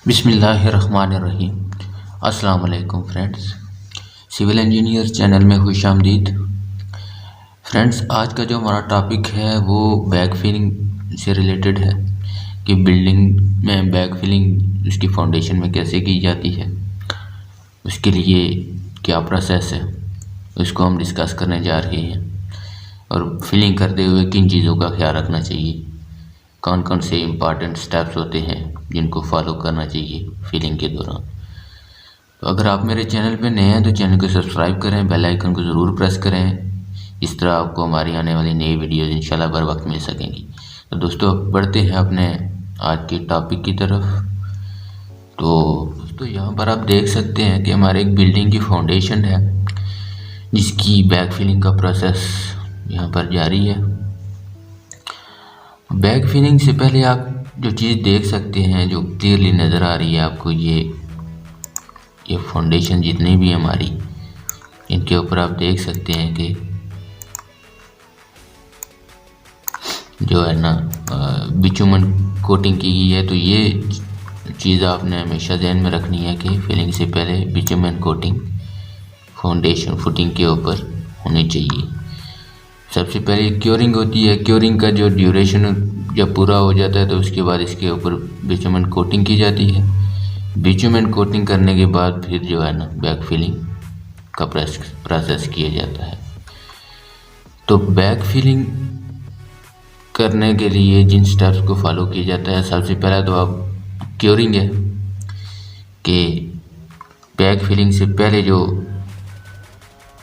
बिस्मिल्लाहिर्रहमानिर्रहीम। अस्सलाम वालेकुम फ्रेंड्स, सिविल इंजीनियर चैनल में खुश आमदीद। फ्रेंड्स, आज का जो हमारा टॉपिक है वो बैक फिलिंग से रिलेटेड है कि बिल्डिंग में बैक फिलिंग उसकी फाउंडेशन में कैसे की जाती है, उसके लिए क्या प्रोसेस है, उसको हम डिस्कस करने जा रहे हैं। और फिलिंग करते हुए किन चीज़ों का ख्याल रखना चाहिए, कौन कौन से इम्पॉर्टेंट स्टेप्स होते हैं जिनको फॉलो करना चाहिए फिलिंग के दौरान। तो अगर आप मेरे चैनल पे नए हैं तो चैनल को सब्सक्राइब करें, बेल आइकन को ज़रूर प्रेस करें। इस तरह आपको हमारी आने वाली नई वीडियोज़ इंशाल्लाह बर वक्त मिल सकेंगी। तो दोस्तों, बढ़ते हैं अपने आज के टॉपिक की तरफ। तो दोस्तों, यहाँ पर आप देख सकते हैं कि हमारे एक बिल्डिंग की फाउंडेशन है जिसकी बैक फिलिंग का प्रोसेस यहाँ पर जारी है। बैक फिलिंग से पहले आप जो चीज़ देख सकते हैं, जो क्लियरली नज़र आ रही है आपको, ये फाउंडेशन जितनी भी हमारी, इनके ऊपर आप देख सकते हैं कि जो है ना बिटुमेन कोटिंग की गई है। तो ये चीज़ आपने हमेशा ध्यान में रखनी है कि फिलिंग से पहले बिटुमेन कोटिंग फाउंडेशन फुटिंग के ऊपर होनी चाहिए। सबसे पहले क्योरिंग होती है। क्योरिंग का जो ड्यूरेशन जब पूरा हो जाता है तो उसके बाद इसके ऊपर बिटुमेन कोटिंग की जाती है। बिटुमेन कोटिंग करने के बाद फिर जो है ना बैक फिलिंग का प्रोसेस किया जाता है। तो बैक फिलिंग करने के लिए जिन स्टेप्स को फॉलो किया जाता है, सबसे पहला तो आप क्योरिंग है कि बैक फिलिंग से पहले जो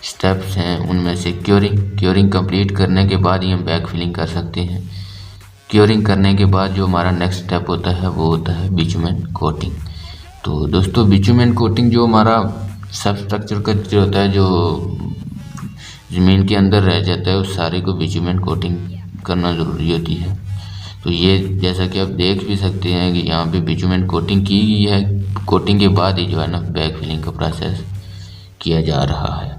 स्टेप्स हैं उनमें से क्योरिंग कंप्लीट करने के बाद ही हम बैक फिलिंग कर सकते हैं। क्योरिंग करने के बाद जो हमारा नेक्स्ट स्टेप होता है वो होता है बिटुमेन कोटिंग। तो दोस्तों, बिटुमेन कोटिंग जो हमारा सब स्ट्रक्चर का जो होता है, जो ज़मीन के अंदर रह जाता है, उस सारे को बिटुमेन कोटिंग करना ज़रूरी होती है। तो ये जैसा कि आप देख भी सकते हैं कि यहाँ पे बिटुमेन कोटिंग की गई है। कोटिंग के बाद ही जो है ना बैक फिलिंग का प्रोसेस किया जा रहा है।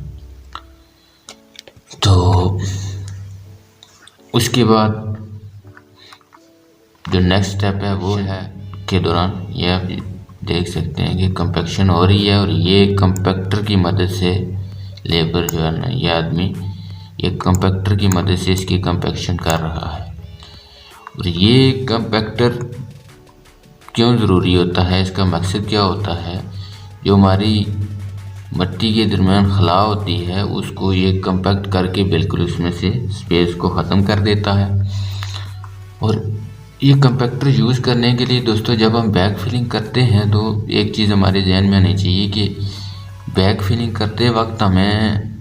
तो उसके बाद जो नेक्स्ट स्टेप है वो है के दौरान ये आप देख सकते हैं कि कंपैक्शन हो रही है, और ये कंपैक्टर की मदद से लेबर जो है ना, ये आदमी ये कंपैक्टर की मदद से इसकी कंपैक्शन कर रहा है। और ये कंपैक्टर क्यों ज़रूरी होता है, इसका मकसद क्या होता है, जो हमारी मिट्टी के दरमियान खला होती है उसको ये कंपैक्ट करके बिल्कुल उसमें से स्पेस को ख़त्म कर देता है। और ये कंपैक्टर यूज़ करने के लिए दोस्तों, जब हम बैक फिलिंग करते हैं तो एक चीज़ हमारे ध्यान में आनी चाहिए कि बैक फिलिंग करते वक्त हमें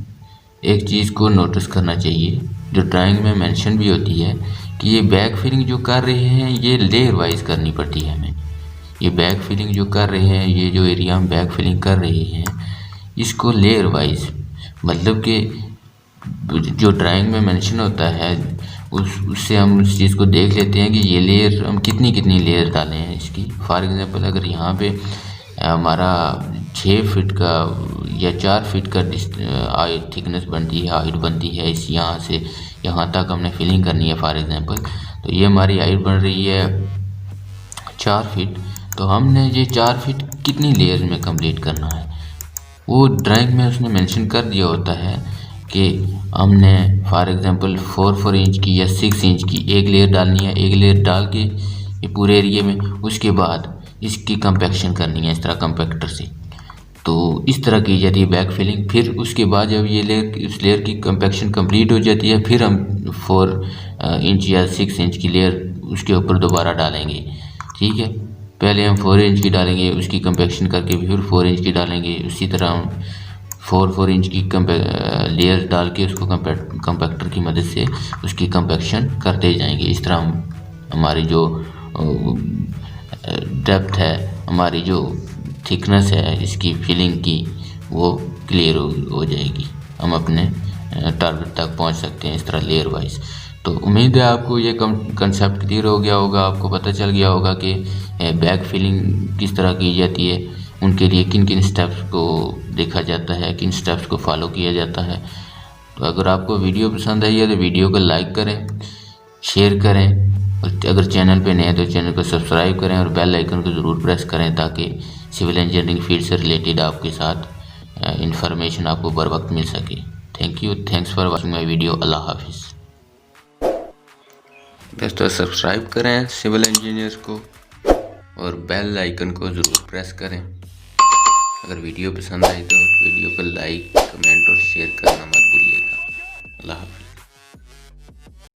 एक चीज़ को नोटिस करना चाहिए, जो ड्राइंग में मेंशन भी होती है, कि ये बैक फिलिंग जो कर रहे हैं ये लेयर वाइज करनी पड़ती है हमें। ये बैक फिलिंग जो कर रहे हैं, ये जो एरिया हम बैक फिलिंग कर रहे हैं, इसको लेयर वाइज, मतलब कि जो ड्राइंग में मेंशन होता है उससे हम उस चीज़ को देख लेते हैं कि ये लेयर हम कितनी लेयर डालें हैं इसकी। फॉर एग्जांपल, अगर यहाँ पे हमारा 6 फीट का या 4 फीट का थिकनेस बनती है, हाइट बनती है, इस यहाँ से यहाँ तक हमने फिलिंग करनी है फॉर एग्जांपल, तो ये हमारी हाइट बन रही है 4 फीट। तो हमने ये 4 फीट कितनी लेयर में कंप्लीट करना है, वो ड्राइंग में उसने मेंशन कर दिया होता है कि हमने फॉर एग्जांपल 4 इंच की या 6 इंच की एक लेयर डालनी है। एक लेयर डाल के ये पूरे एरिया में, उसके बाद इसकी कंपैक्शन करनी है इस तरह कंपैक्टर से। तो इस तरह की जाती है बैक फिलिंग। फिर उसके बाद जब ये लेयर, उस लेयर की कंपैक्शन कंप्लीट हो जाती है, फिर हम 4 इंच या 6 इंच की लेयर उसके ऊपर दोबारा डालेंगे। ठीक है, पहले हम 4 इंच की डालेंगे, उसकी कंपैक्शन करके फिर 4 इंच की डालेंगे। उसी तरह हम 4 इंच की लेयर डाल के उसको कंपैक्टर की मदद से उसकी कंपैक्शन करते जाएंगे। इस तरह हम हमारी जो डेप्थ है, हमारी जो थिकनेस है इसकी फिलिंग की, वो क्लियर हो जाएगी। हम अपने टारगेट तक पहुंच सकते हैं इस तरह लेयर वाइज। तो उम्मीद है आपको ये कंसेप्ट क्लियर हो गया होगा, आपको पता चल गया होगा कि बैक फिलिंग किस तरह की जाती है, उनके लिए किन किन स्टेप्स को देखा जाता है, किन स्टेप्स को फॉलो किया जाता है। तो अगर आपको वीडियो पसंद आई है तो वीडियो को लाइक करें, शेयर करें और अगर चैनल पे नए हैं तो चैनल को सब्सक्राइब करें और बेल आइकन को ज़रूर प्रेस करें ताकि सिविल इंजीनियरिंग फील्ड से रिलेटेड आपके साथ इंफॉर्मेशन आपको बर वक्त मिल सके। Thank you, thanks for watching my video. अल्लाह हाफिज़। दोस्तों सब्सक्राइब करें सिविल इंजीनियर्स को और बेल आइकन को ज़रूर प्रेस करें। अगर वीडियो पसंद आई तो वीडियो को लाइक, कमेंट और शेयर करना मत भूलिएगा। अल्लाह हाफिज़।